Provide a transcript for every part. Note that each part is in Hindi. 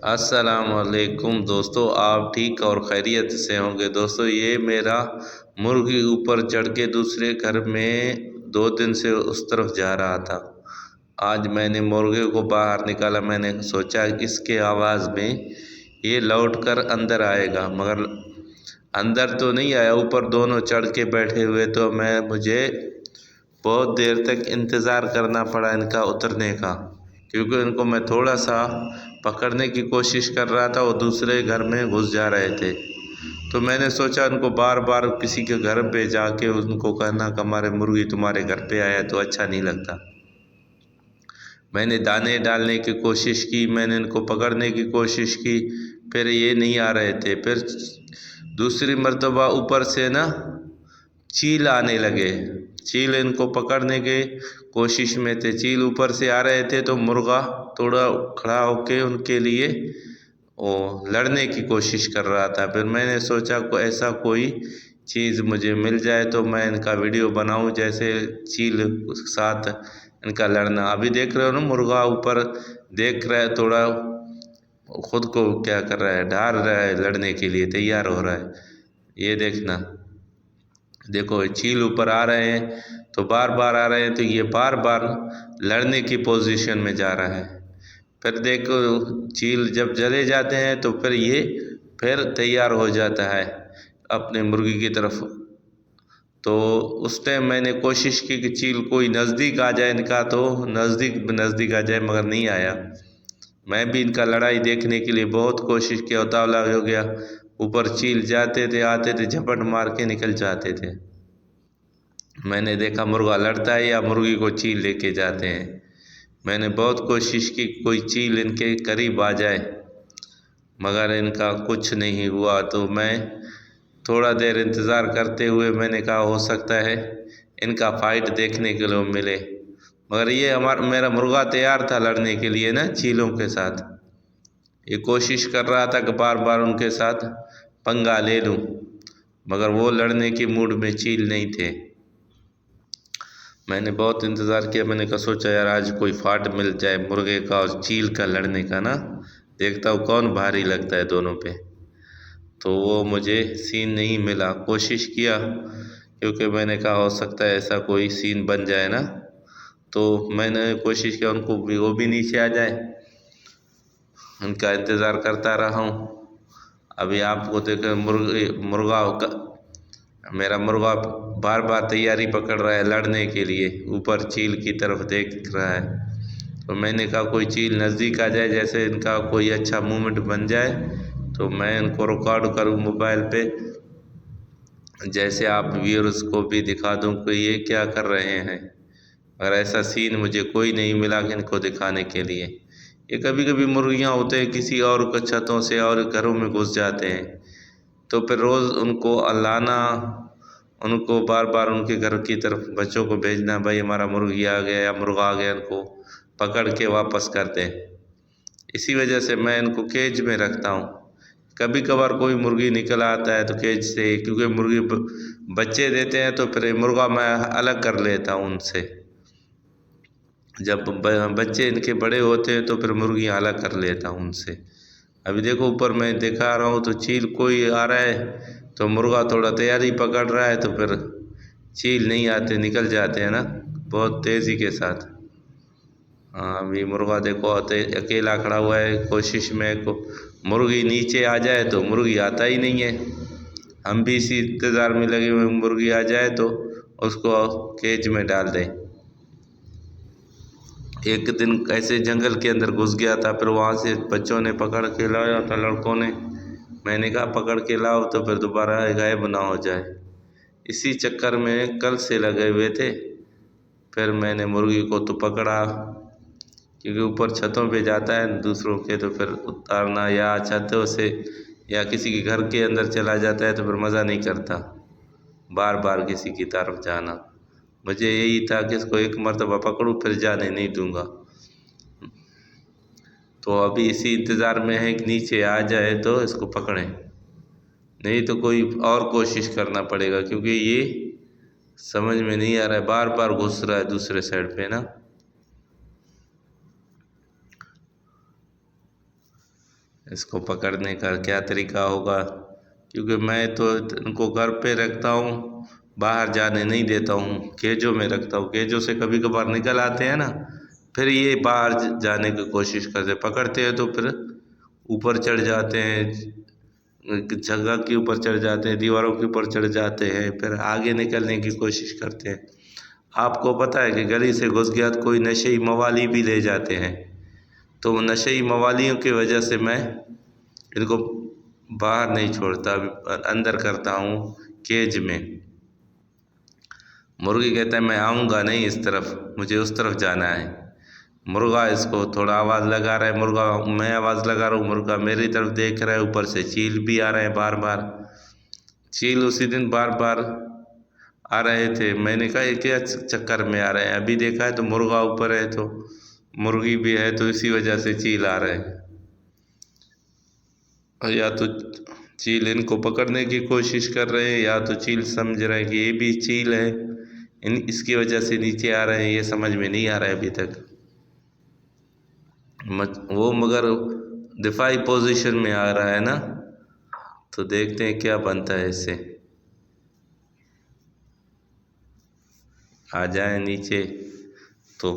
अस्सलामुअलैकुम दोस्तों, आप ठीक और खैरियत से होंगे। दोस्तों, ये मेरा मुर्गी ऊपर चढ़ के दूसरे घर में 2 दिन से उस तरफ जा रहा था। आज मैंने मुर्गे को बाहर निकाला। मैंने सोचा इसके आवाज़ में ये लौट कर अंदर आएगा, मगर अंदर तो नहीं आया। ऊपर दोनों चढ़ के बैठे हुए, तो मुझे बहुत देर तक इंतज़ार करना पड़ा इनका उतरने का, क्योंकि इनको मैं थोड़ा सा पकड़ने की कोशिश कर रहा था, वो दूसरे घर में घुस जा रहे थे। तो मैंने सोचा उनको बार बार किसी के घर पे जाके उनको कहना कि हमारे मुर्गी तुम्हारे घर पे आया, तो अच्छा नहीं लगता। मैंने दाने डालने की कोशिश की, मैंने इनको पकड़ने की कोशिश की, फिर ये नहीं आ रहे थे। फिर दूसरी मर्तबा ऊपर से ना चील आने लगे। चील इनको पकड़ने के कोशिश में थे, चील ऊपर से आ रहे थे, तो मुर्गा थोड़ा खड़ा होके उनके लिए वो लड़ने की कोशिश कर रहा था। फिर मैंने सोचा को ऐसा कोई चीज़ मुझे मिल जाए तो मैं इनका वीडियो बनाऊं, जैसे चील के साथ इनका लड़ना। अभी देख रहे हो ना, मुर्गा ऊपर देख रहा है, थोड़ा खुद को क्या कर रहा है, ढाल रहा है, लड़ने के लिए तैयार हो रहा है। ये देखना, देखो चील ऊपर आ रहे हैं तो बार बार आ रहे हैं, तो ये बार बार लड़ने की पोजीशन में जा रहा है। फिर देखो चील जब चले जाते हैं तो फिर ये फिर तैयार हो जाता है अपने मुर्गी की तरफ। तो उस टाइम मैंने कोशिश की कि चील कोई नज़दीक आ जाए इनका, तो नज़दीक नज़दीक आ जाए, मगर नहीं आया। मैं भी इनका लड़ाई देखने के लिए बहुत कोशिश किया, उतावला हो गया। ऊपर चील जाते थे, आते थे, झपट मार के निकल जाते थे। मैंने देखा मुर्गा लड़ता है या मुर्गी को चील लेके जाते हैं। मैंने बहुत कोशिश की कोई चील इनके करीब आ जाए, मगर इनका कुछ नहीं हुआ। तो मैं थोड़ा देर इंतज़ार करते हुए मैंने कहा हो सकता है इनका फाइट देखने के लिए मिले, मगर ये मेरा मुर्गा तैयार था लड़ने के लिए ना चीलों के साथ। ये कोशिश कर रहा था कि बार बार उनके साथ पंगा ले लूं, मगर वो लड़ने की मूड में चील नहीं थे। मैंने बहुत इंतज़ार किया। मैंने कहा सोचा यार आज कोई फाट मिल जाए मुर्गे का और चील का लड़ने का ना, देखता हूँ कौन भारी लगता है दोनों पे। तो वो मुझे सीन नहीं मिला। कोशिश किया, क्योंकि मैंने कहा हो सकता है ऐसा कोई सीन बन जाए ना। तो मैंने कोशिश किया उनको भी, वो भी नीचे आ जाए। उनका इंतज़ार करता रहा हूँ। अभी आपको देखे मुर्गा मेरा मुर्गा बार बार तैयारी पकड़ रहा है लड़ने के लिए, ऊपर चील की तरफ देख रहा है। तो मैंने कहा कोई चील नज़दीक आ जाए, जैसे इनका कोई अच्छा मूवमेंट बन जाए तो मैं इनको रिकॉर्ड करूँ मोबाइल पे, जैसे आप व्यूअर्स को भी दिखा दूँ कि ये क्या कर रहे हैं। और ऐसा सीन मुझे कोई नहीं मिला कि इनको दिखाने के लिए। ये कभी कभी मुर्गियाँ होते हैं किसी और छतों से और घरों में घुस जाते हैं, तो फिर रोज़ उनको लाना, उनको बार बार उनके घर की तरफ बच्चों को भेजना, भाई हमारा मुर्गी आ गया या मुर्गा आ गया, इनको पकड़ के वापस कर दें। इसी वजह से मैं इनको केज में रखता हूँ। कभी कभार कोई मुर्गी निकल आता है तो केज से, क्योंकि मुर्गी बच्चे देते हैं, तो फिर मुर्गा मैं अलग कर लेता हूँ उनसे। जब बच्चे इनके बड़े होते हैं तो फिर मुर्गियाँ अलग कर लेता हूँ उनसे। अभी देखो ऊपर मैं दिखा रहा हूँ तो चील कोई आ रहा है, तो मुर्गा थोड़ा तैयारी पकड़ रहा है, तो फिर चील नहीं आते, निकल जाते हैं ना बहुत तेज़ी के साथ। हाँ, अभी मुर्गा देखो अकेला खड़ा हुआ है कोशिश में को मुर्गी नीचे आ जाए, तो मुर्गी आता ही नहीं है। हम भी इसी इंतज़ार में लगे हुए, मुर्गी आ जाए तो उसको केज में डाल दें। एक दिन ऐसे जंगल के अंदर घुस गया था, फिर वहाँ से बच्चों ने पकड़ के लाया था, लड़कों ने। मैंने कहा पकड़ के लाओ तो फिर दोबारा गायब ना हो जाए। इसी चक्कर में कल से लगे हुए थे। फिर मैंने मुर्गी को तो पकड़ा, क्योंकि ऊपर छतों पे जाता है दूसरों के, तो फिर उतारना या छतों से या किसी के घर के अंदर चला जाता है तो फिर मज़ा नहीं करता बार बार किसी की तरफ जाना। मुझे यही था कि इसको एक मर्तबा पकड़ूं फिर जाने नहीं दूंगा। तो अभी इसी इंतज़ार में है कि नीचे आ जाए तो इसको पकड़ें, नहीं तो कोई और कोशिश करना पड़ेगा, क्योंकि ये समझ में नहीं आ रहा है, बार बार घुस रहा है दूसरे साइड पे ना। इसको पकड़ने का क्या तरीका होगा, क्योंकि मैं तो इनको घर पे रखता हूँ, बाहर जाने नहीं देता हूँ, केजों में रखता हूँ। केजों से कभी कभार निकल आते हैं ना, फिर ये बाहर जाने की कोशिश करते, पकड़ते हैं तो फिर ऊपर चढ़ जाते हैं, जगह के ऊपर चढ़ जाते हैं, दीवारों के ऊपर चढ़ जाते हैं, फिर आगे निकलने की कोशिश करते हैं। आपको पता है कि गली से घुस गया तो कोई नशेई मवाली भी ले जाते हैं, तो नशेई मवालियों की वजह से मैं इनको बाहर नहीं छोड़ता, अंदर करता हूँ केज में। मुर्गी कहता है मैं आऊँगा नहीं इस तरफ, मुझे उस तरफ जाना है। मुर्गा इसको थोड़ा आवाज़ लगा रहा है, मुर्गा मैं आवाज़ लगा रहा हूँ, मुर्गा मेरी तरफ देख रहा है, ऊपर से चील भी आ रहे हैं बार बार। चील उसी दिन बार बार आ रहे थे, मैंने कहा ये क्या चक्कर में आ रहे हैं, अभी देखा है तो मुर्गा ऊपर है तो मुर्गी भी है, तो इसी वजह से चील आ रहे हैं। या तो चील इनको पकड़ने की कोशिश कर रहे हैं, या तो चील समझ रहे हैं कि ये भी चील है, इसकी वजह से नीचे आ रहे हैं, ये समझ में नहीं आ रहा है अभी तक। वो मगर दिफाई पोजीशन में आ रहा है ना, तो देखते हैं क्या बनता है इससे। आ जाए नीचे तो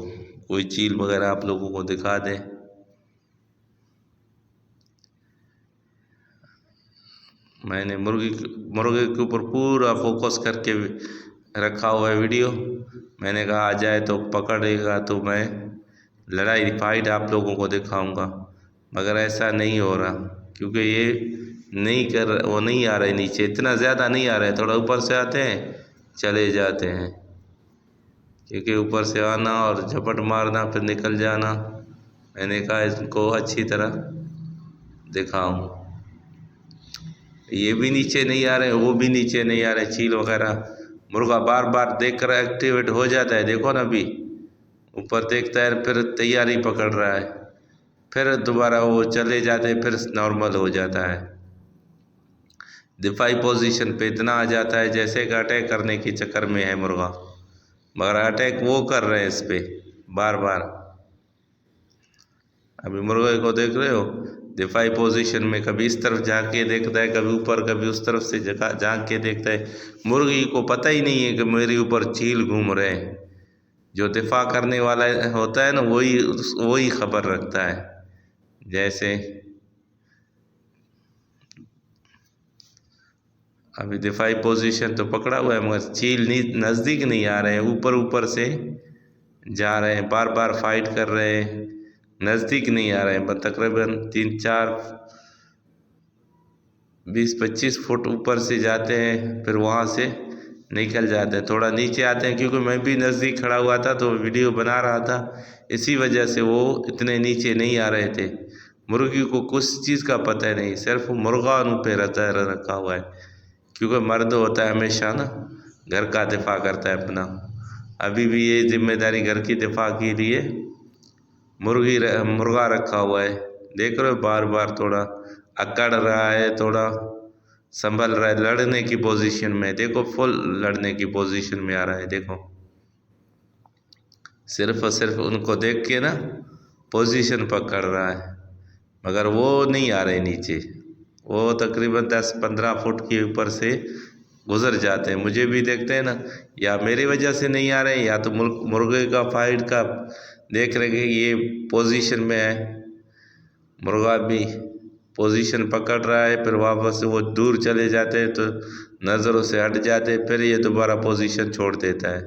कोई चील वगैरह आप लोगों को दिखा दें। मैंने मुर्गे के ऊपर पूरा फोकस करके रखा हुआ है वीडियो। मैंने कहा आ जाए तो पकड़ेगा तो मैं लड़ाई फाइट आप लोगों को दिखाऊंगा, मगर ऐसा नहीं हो रहा, क्योंकि ये वो नहीं आ रहे नीचे, इतना ज़्यादा नहीं आ रहे, थोड़ा ऊपर से आते हैं चले जाते हैं। क्योंकि ऊपर से आना और झपट मारना फिर निकल जाना, मैंने कहा इसको अच्छी तरह दिखाऊं। ये भी नीचे नहीं आ रहे, वो भी नीचे नहीं आ रहे चील वगैरह। मुर्गा बार बार देख कर एक्टिवेट हो जाता है, देखो ना अभी ऊपर देखता है, फिर तैयारी पकड़ रहा है, फिर दोबारा वो चले जाते हैं, फिर नॉर्मल हो जाता है। दिफाई पोजीशन पे इतना आ जाता है जैसे कि अटैक करने के चक्कर में है मुर्गा, मगर अटैक वो कर रहे हैं इस पे बार बार। अभी मुर्गे को देख रहे हो, दिफाई पोजीशन में कभी इस तरफ झांक के देखता है, कभी ऊपर, कभी उस तरफ से झांक के देखता है। मुर्गी को पता ही नहीं है कि मेरे ऊपर चील घूम रहे हैं। जो दिफा करने वाला होता है ना, वही वही खबर रखता है। जैसे अभी दिफाई पोजीशन तो पकड़ा हुआ है, मगर चील नज़दीक नहीं आ रहे हैं, ऊपर ऊपर से जा रहे हैं, बार बार फाइट कर रहे हैं, नज़दीक नहीं आ रहे हैं। तकरीबन 3-4-20-25 फुट ऊपर से जाते हैं, फिर वहाँ से निकल जाते हैं, थोड़ा नीचे आते हैं। क्योंकि मैं भी नज़दीक खड़ा हुआ था तो वीडियो बना रहा था, इसी वजह से वो इतने नीचे नहीं आ रहे थे। मुर्गी को कुछ चीज़ का पता है नहीं, सिर्फ मुर्गा उन पे रखा हुआ है, क्योंकि मर्द होता है हमेशा ना घर का दिफा करता है अपना। अभी भी ये जिम्मेदारी घर की दिफा के लिए मुर्गा रखा हुआ है। देख रहे हो बार बार थोड़ा अकड़ रहा है, थोड़ा संभल रहा है, लड़ने की पोजीशन में, देखो फुल लड़ने की पोजीशन में आ रहा है। देखो सिर्फ और सिर्फ उनको देख के ना पोजीशन पकड़ रहा है, मगर वो नहीं आ रहे नीचे। वो तकरीबन 10-15 फुट के ऊपर से गुजर जाते हैं, मुझे भी देखते हैं ना, या मेरी वजह से नहीं आ रहे हैं, या तो मुर्गे का फाइट का देख रहे कि ये पोजीशन में है। मुर्गा भी पोजीशन पकड़ रहा है, फिर वापस वो दूर चले जाते हैं तो नज़रों से हट जाते हैं, फिर ये दोबारा पोजीशन छोड़ देता है।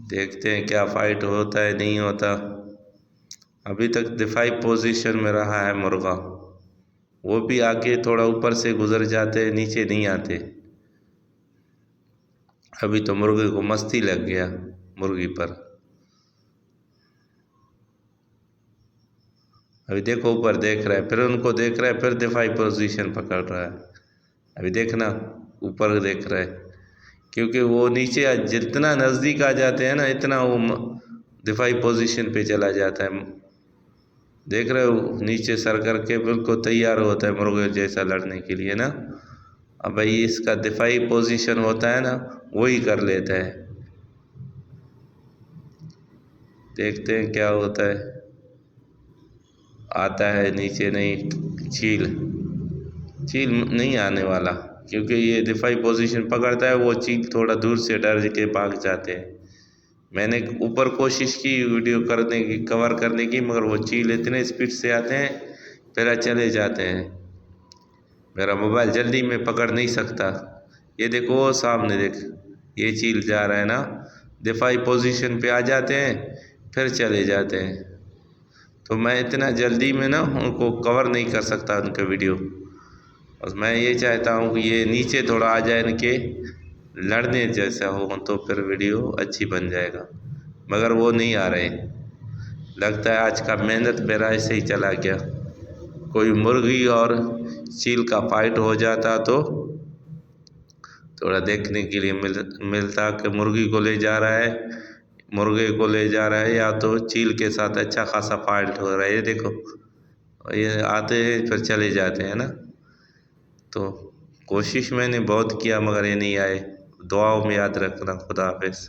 देखते हैं क्या फाइट होता है नहीं होता। अभी तक दिफाई पोजीशन में रहा है मुर्गा, वो भी आके थोड़ा ऊपर से गुजर जाते हैं, नीचे नहीं आते। अभी तो मुर्गे को मस्ती लग गया मुर्गी पर। अभी देखो ऊपर देख रहा है, फिर उनको देख रहा है, फिर दिफाई पोजीशन पकड़ रहा है। अभी देखना ऊपर देख रहा है, क्योंकि वो नीचे जितना नज़दीक आ जाते हैं ना, इतना वो दिफाई पोजीशन पे चला जाता है। देख रहे हो नीचे सर करके बिल्कुल तैयार होता है मुर्गे जैसा लड़ने के लिए ना। अब भाई इसका दिफाई पोजीशन होता है ना, वही कर लेता है। देखते हैं क्या होता है। आता है नीचे नहीं चील चील नहीं आने वाला, क्योंकि ये दिफाई पोजीशन पकड़ता है, वो चील थोड़ा दूर से डर के भाग जाते हैं। मैंने ऊपर कोशिश की वीडियो करने की, कवर करने की, मगर वो चील इतने स्पीड से आते हैं फिर चले जाते हैं। मेरा मोबाइल जल्दी में पकड़ नहीं सकता। ये देखो वो सामने देख, ये चील जा रहा है ना, दिफाई पोजीशन पे आ जाते हैं फिर चले जाते हैं। तो मैं इतना जल्दी में ना उनको कवर नहीं कर सकता उनका वीडियो। बस मैं ये चाहता हूँ कि ये नीचे थोड़ा आ जाए, इनके लड़ने जैसा हो तो फिर वीडियो अच्छी बन जाएगा, मगर वो नहीं आ रहे। लगता है आज का मेहनत मेरा ऐसे ही चला गया। कोई मुर्गी और चील का फाइट हो जाता तो थोड़ा देखने के लिए मिलता कि मुर्गी को ले जा रहा है, मुर्गे को ले जा रहा है, या तो चील के साथ अच्छा खासा फाइट हो रहा है। ये देखो ये आते हैं फिर चले जाते हैं ना। तो कोशिश मैंने बहुत किया मगर ये नहीं आए। दुआओं में याद रखना। खुदा हाफिज़।